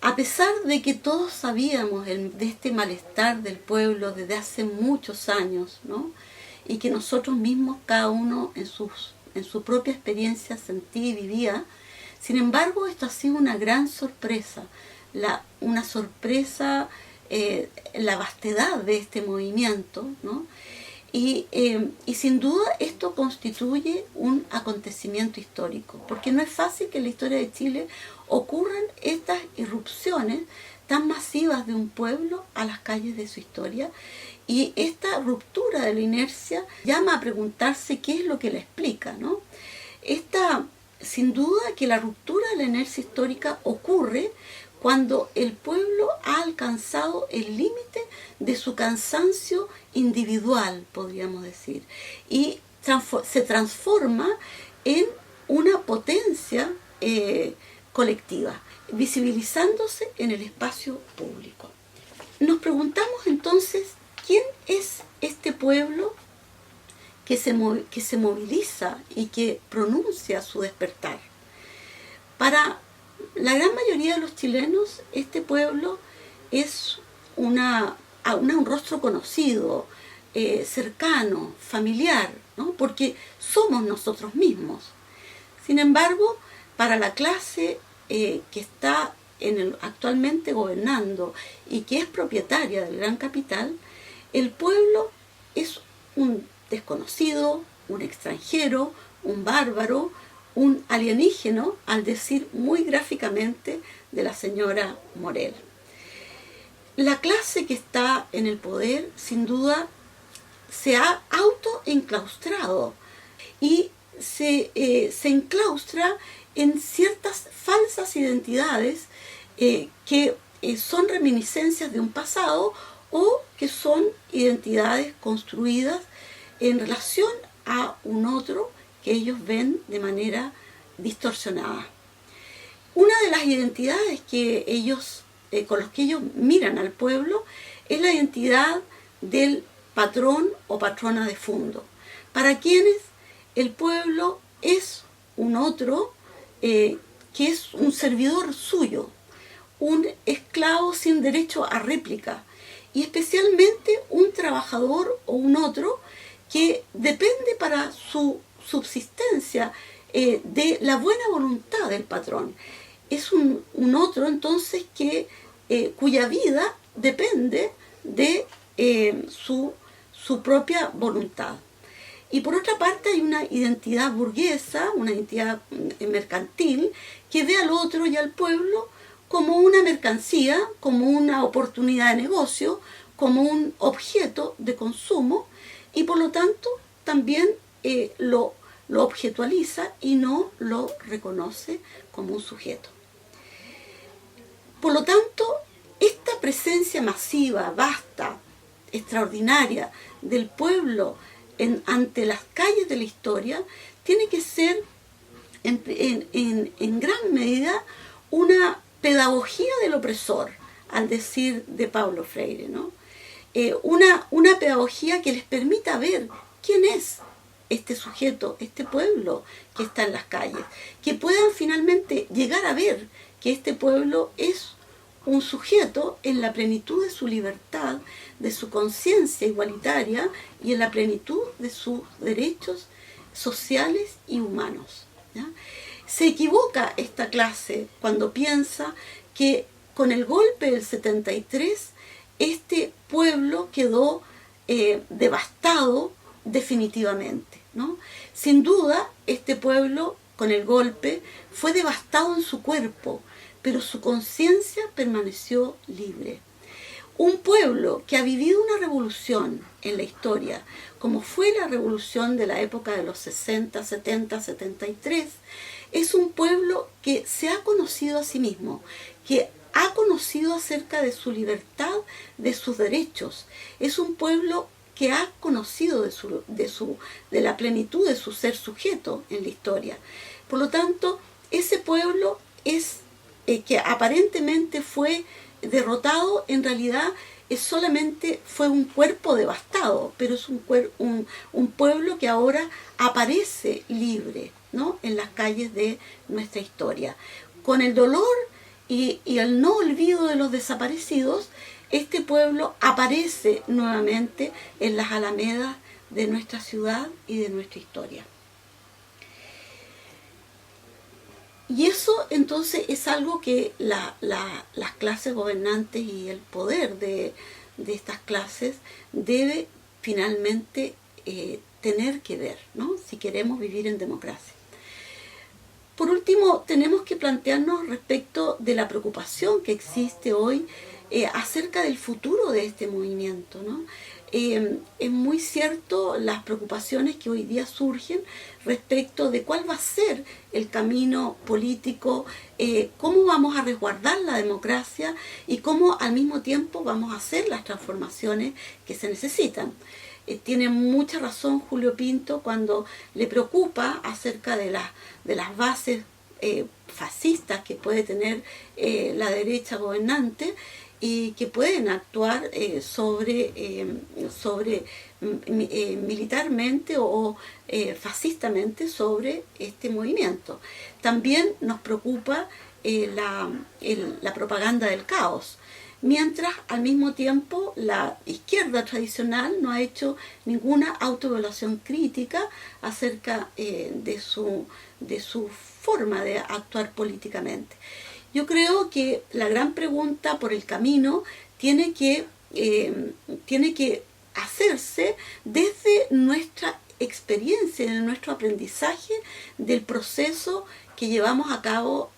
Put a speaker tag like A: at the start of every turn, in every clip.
A: A pesar de que todos sabíamos de este malestar del pueblo desde hace muchos años, ¿no? Y que nosotros mismos, cada uno en su propia experiencia sentía y vivía, sin embargo, esto ha sido una gran sorpresa, una sorpresa, la vastedad de este movimiento, ¿no? Y sin duda esto constituye un acontecimiento histórico, porque no es fácil que en la historia de Chile ocurran estas irrupciones tan masivas de un pueblo a las calles de su historia, y esta ruptura de la inercia llama a preguntarse qué es lo que la explica, ¿no? Sin duda que la ruptura de la inercia histórica ocurre cuando el pueblo ha alcanzado el límite de su cansancio individual, podríamos decir, y se transforma en una potencia colectiva, visibilizándose en el espacio público. Nos preguntamos entonces, ¿quién es este pueblo que se moviliza y que pronuncia su despertar? Para la gran mayoría de los chilenos, este pueblo es un rostro conocido, cercano, familiar, ¿no? Porque somos nosotros mismos. Sin embargo, para la clase que está actualmente gobernando y que es propietaria del gran capital, el pueblo es un desconocido, un extranjero, un bárbaro, un alienígena, al decir muy gráficamente de la señora Morel. La clase que está en el poder, sin duda, se ha autoenclaustrado y se enclaustra en ciertas falsas identidades que son reminiscencias de un pasado o que son identidades construidas en relación a un otro que ellos ven de manera distorsionada. Una de las identidades que con los que ellos miran al pueblo es la identidad del patrón o patrona de fondo, para quienes el pueblo es un otro que es un servidor suyo, un esclavo sin derecho a réplica, y especialmente un trabajador o un otro que depende para su subsistencia de la buena voluntad del patrón. Es un otro entonces cuya vida depende de su propia voluntad. Y por otra parte hay una identidad burguesa, una identidad mercantil, que ve al otro y al pueblo como una mercancía, como una oportunidad de negocio, como un objeto de consumo, y por lo tanto también lo objetualiza y no lo reconoce como un sujeto. Por lo tanto, esta presencia masiva, vasta, extraordinaria del pueblo ante las calles de la historia tiene que ser en gran medida una pedagogía del opresor, al decir de Paulo Freire, ¿no? Una pedagogía que les permita ver quién es este sujeto, este pueblo que está en las calles, que puedan finalmente llegar a ver que este pueblo es un sujeto en la plenitud de su libertad, de su conciencia igualitaria y en la plenitud de sus derechos sociales y humanos, ¿ya? Se equivoca esta clase cuando piensa que con el golpe del 73 este pueblo quedó devastado definitivamente, ¿no? Sin duda, este pueblo con el golpe fue devastado en su cuerpo, pero su conciencia permaneció libre. Un pueblo que ha vivido una revolución en la historia, como fue la revolución de la época de los 60, 70, 73, es un pueblo que se ha conocido a sí mismo, que ha conocido acerca de su libertad, de sus derechos. Es un pueblo que ha conocido de la plenitud de su ser sujeto en la historia. Por lo tanto, ese pueblo es que aparentemente fue derrotado, en realidad solamente fue un cuerpo devastado, pero es un pueblo que ahora aparece libre, ¿no?, en las calles de nuestra historia, con el dolor y al no olvido de los desaparecidos, este pueblo aparece nuevamente en las alamedas de nuestra ciudad y de nuestra historia. Y eso entonces es algo que las clases gobernantes y el poder de estas clases debe finalmente tener que ver, ¿no? Si queremos vivir en democracia. Por último, tenemos que plantearnos respecto de la preocupación que existe hoy acerca del futuro de este movimiento, ¿no? Es muy cierto las preocupaciones que hoy día surgen respecto de cuál va a ser el camino político, cómo vamos a resguardar la democracia y cómo al mismo tiempo vamos a hacer las transformaciones que se necesitan. Tiene mucha razón Julio Pinto cuando le preocupa acerca de las bases fascistas que puede tener la derecha gobernante y que pueden actuar militarmente o fascistamente sobre este movimiento. También nos preocupa la propaganda del caos, mientras al mismo tiempo la izquierda tradicional no ha hecho ninguna autoevaluación crítica acerca de su forma de actuar políticamente. Yo creo que la gran pregunta por el camino tiene que hacerse desde nuestra experiencia, de nuestro aprendizaje del proceso que llevamos a cabo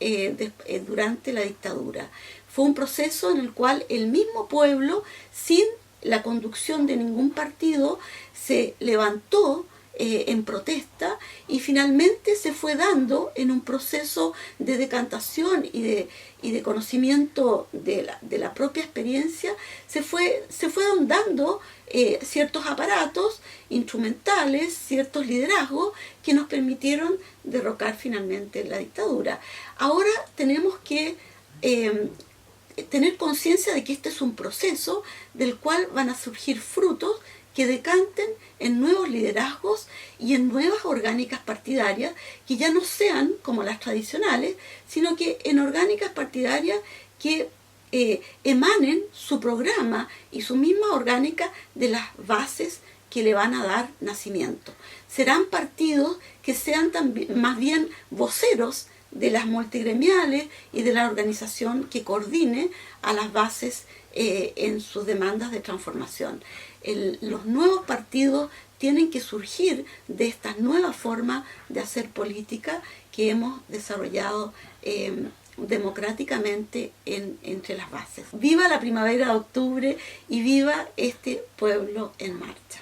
A: durante la dictadura. Fue un proceso en el cual el mismo pueblo, sin la conducción de ningún partido, se levantó en protesta y finalmente se fue dando en un proceso de decantación y de conocimiento de la propia experiencia, se fue dando ciertos aparatos instrumentales, ciertos liderazgos que nos permitieron derrocar finalmente la dictadura. Ahora tenemos que tener conciencia de que este es un proceso del cual van a surgir frutos que decanten en nuevos liderazgos y en nuevas orgánicas partidarias que ya no sean como las tradicionales, sino que en orgánicas partidarias que emanen su programa y su misma orgánica de las bases que le van a dar nacimiento. Serán partidos que sean también, más bien voceros de las multigremiales y de la organización que coordine a las bases en sus demandas de transformación. Los nuevos partidos tienen que surgir de esta nueva forma de hacer política que hemos desarrollado democráticamente entre las bases. Viva la primavera de octubre y viva este pueblo en marcha.